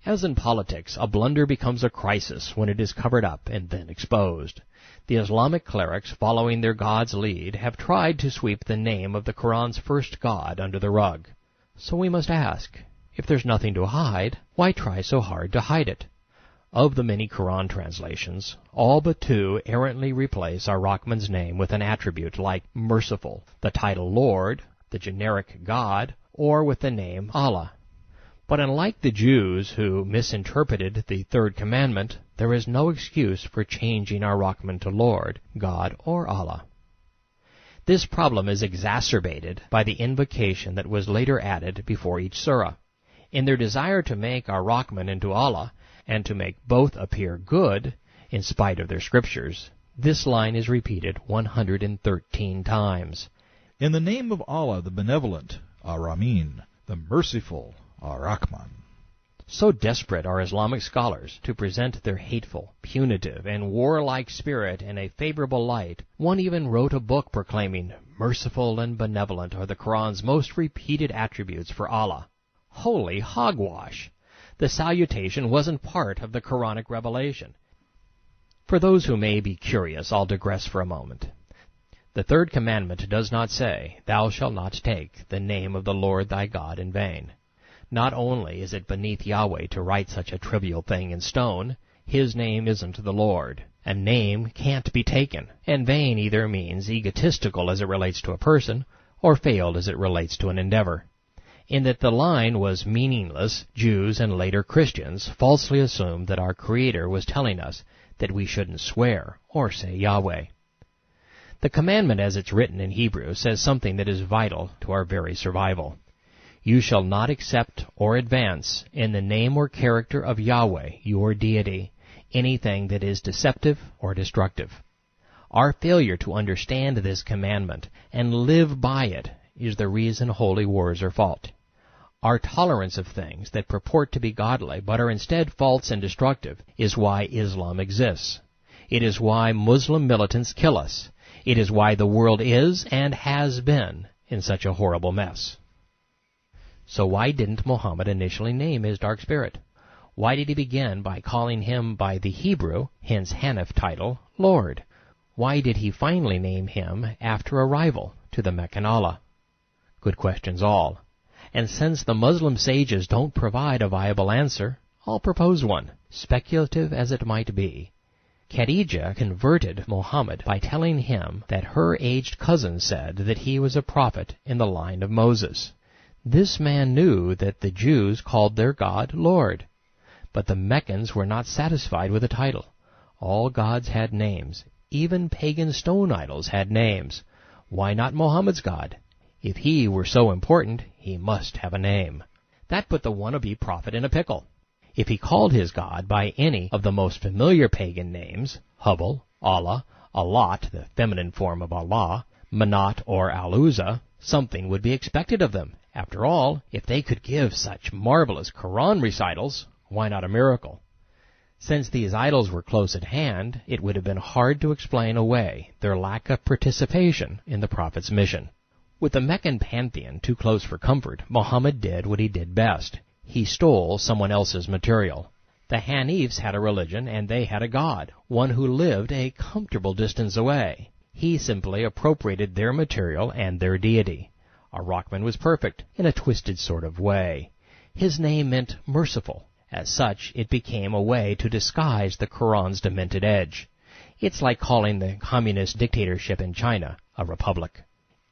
As in politics, a blunder becomes a crisis when it is covered up and then exposed. The Islamic clerics, following their God's lead, have tried to sweep the name of the Quran's first God under the rug. So we must ask, if there's nothing to hide, why try so hard to hide it? Of the many Quran translations, all but two errantly replace Ar-Rahman's name with an attribute like merciful, the title Lord, the generic God, or with the name Allah. But unlike the Jews who misinterpreted the third commandment, there is no excuse for changing Ar-Rahman to Lord, God, or Allah. This problem is exacerbated by the invocation that was later added before each surah. In their desire to make Ar-Rahman into Allah, and to make both appear good, in spite of their scriptures, this line is repeated 113 times. In the name of Allah the Benevolent, Ar-Rahman, the Merciful, Ar-Rahman. So desperate are Islamic scholars to present their hateful, punitive, and warlike spirit in a favorable light, one even wrote a book proclaiming, "Merciful and benevolent are the Quran's most repeated attributes for Allah." Holy hogwash! The salutation wasn't part of the Quranic revelation. For those who may be curious, I'll digress for a moment. The third commandment does not say, "Thou shalt not take the name of the Lord thy God in vain." Not only is it beneath Yahweh to write such a trivial thing in stone, His name isn't the Lord. A name can't be taken, and vain either means egotistical as it relates to a person, or failed as it relates to an endeavor. In that the line was meaningless, Jews and later Christians falsely assumed that our Creator was telling us that we shouldn't swear or say Yahweh. The commandment as it's written in Hebrew says something that is vital to our very survival. You shall not accept or advance in the name or character of Yahweh, your deity, anything that is deceptive or destructive. Our failure to understand this commandment and live by it is the reason holy wars are fought. Our tolerance of things that purport to be godly but are instead false and destructive is why Islam exists. It is why Muslim militants kill us. It is why the world is and has been in such a horrible mess. So why didn't Mohammed initially name his dark spirit? Why did he begin by calling him by the Hebrew, hence Hanif title, Lord? Why did he finally name him after arrival to the Meccan Allah? Good questions all. And since the Muslim sages don't provide a viable answer, I'll propose one, speculative as it might be. Khadijah converted Mohammed by telling him that her aged cousin said that he was a prophet in the line of Moses. This man knew that the Jews called their God Lord. But the Meccans were not satisfied with the title. All gods had names. Even pagan stone idols had names. Why not Mohammed's God? If he were so important, he must have a name. That put the wannabe prophet in a pickle. If he called his God by any of the most familiar pagan names, Hubal, Allah, Allat, the feminine form of Allah, Manat or Al-Uzza, something would be expected of them. After all, if they could give such marvelous Quran recitals, why not a miracle? Since these idols were close at hand, it would have been hard to explain away their lack of participation in the prophet's mission. With the Meccan pantheon too close for comfort, Mohammed did what he did best. He stole someone else's material. The Hanifs had a religion, and they had a god, one who lived a comfortable distance away. He simply appropriated their material and their deity. Ar-Rahman was perfect, in a twisted sort of way. His name meant merciful. As such, it became a way to disguise the Quran's demented edge. It's like calling the communist dictatorship in China a republic.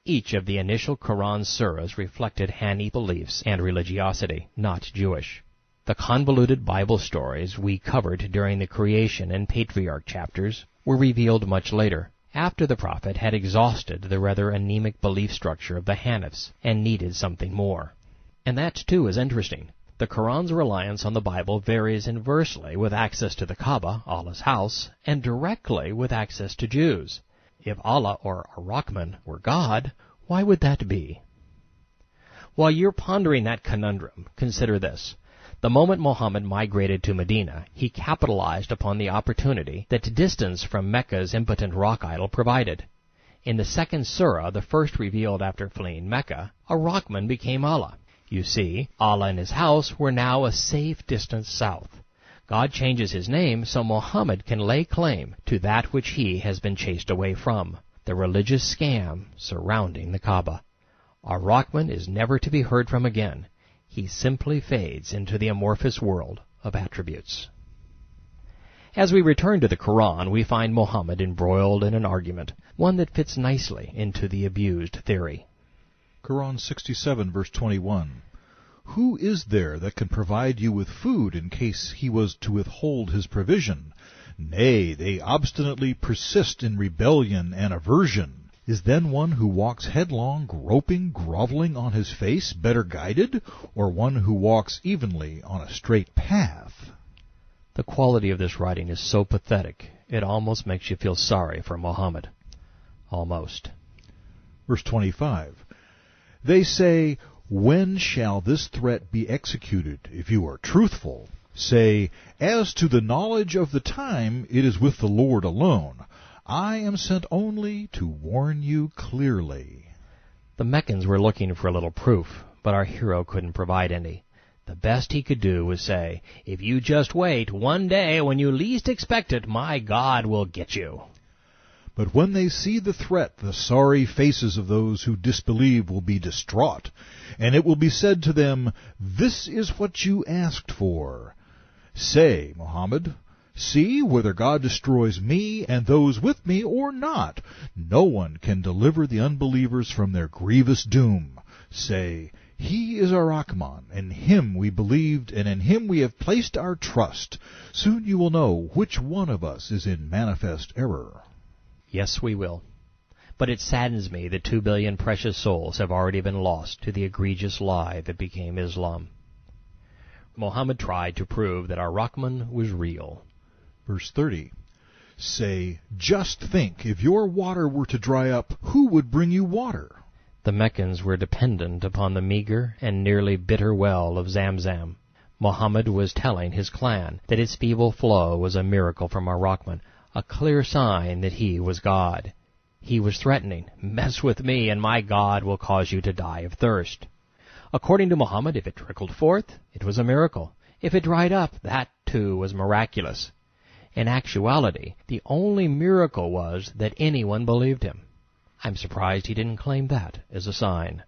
Each of the initial Quran surahs reflected Hanif beliefs and religiosity, not Jewish. The convoluted Bible stories we covered during the creation and patriarch chapters were revealed much later, after the prophet had exhausted the rather anemic belief structure of the Hanifs and needed something more. And that, too, is interesting. The Quran's reliance on the Bible varies inversely with access to the Kaaba, Allah's house, and directly with access to Jews. If Allah or Ar-Rahman were God, why would that be? While you're pondering that conundrum, consider this. The moment Mohammed migrated to Medina, he capitalized upon the opportunity that distance from Mecca's impotent rock idol provided. In the second surah, the first revealed after fleeing Mecca, Ar-Rahman became Allah. You see, Allah and his house were now a safe distance south. God changes his name so Mohammed can lay claim to that which he has been chased away from, the religious scam surrounding the Kaaba. Our Rahman is never to be heard from again. He simply fades into the amorphous world of attributes. As we return to the Quran, we find Mohammed embroiled in an argument, one that fits nicely into the abused theory. Quran 67, verse 21. Who is there that can provide you with food in case he was to withhold his provision? Nay, they obstinately persist in rebellion and aversion. Is then one who walks headlong, groping, groveling on his face, better guided, or one who walks evenly on a straight path? The quality of this writing is so pathetic, it almost makes you feel sorry for Mohammed. Almost. Verse 25. They say, when shall this threat be executed, if you are truthful? Say, as to the knowledge of the time, it is with the Lord alone. I am sent only to warn you clearly. The Meccans were looking for a little proof, but our hero couldn't provide any. The best he could do was say, if you just wait, one day when you least expect it, my God will get you. But when they see the threat, the sorry faces of those who disbelieve will be distraught, and it will be said to them, this is what you asked for. Say, Mohammed, see whether God destroys me and those with me or not. No one can deliver the unbelievers from their grievous doom. Say, he is our Rahman, in him we believed, and in him we have placed our trust. Soon you will know which one of us is in manifest error. Yes, we will. But it saddens me that 2 billion precious souls have already been lost to the egregious lie that became Islam. Mohammed tried to prove that our Rahman was real. Verse 30. Say, just think, if your water were to dry up, who would bring you water? The Meccans were dependent upon the meager and nearly bitter well of Zamzam. Mohammed was telling his clan that its feeble flow was a miracle from our Rahman, a clear sign that he was God. He was threatening, mess with me and my God will cause you to die of thirst. According to Mohammed, if it trickled forth, it was a miracle. If it dried up, that too was miraculous. In actuality, the only miracle was that anyone believed him. I'm surprised he didn't claim that as a sign.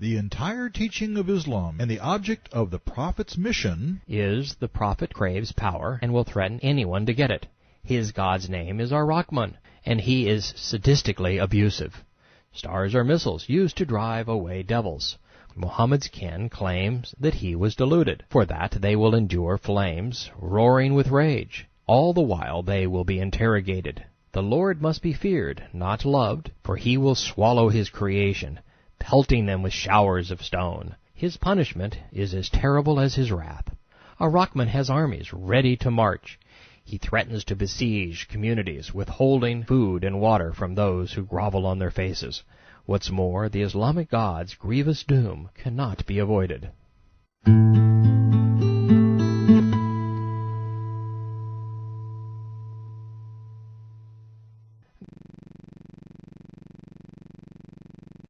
The entire teaching of Islam and the object of the Prophet's mission is the Prophet craves power and will threaten anyone to get it. His God's name is our Rahman, and he is sadistically abusive. Stars are missiles used to drive away devils. Muhammad's kin claims that he was deluded. For that they will endure flames, roaring with rage. All the while they will be interrogated. The Lord must be feared, not loved, for he will swallow his creation, pelting them with showers of stone. His punishment is as terrible as his wrath. Our Rahman has armies ready to march. He threatens to besiege communities, withholding food and water from those who grovel on their faces. What's more, the Islamic God's grievous doom cannot be avoided.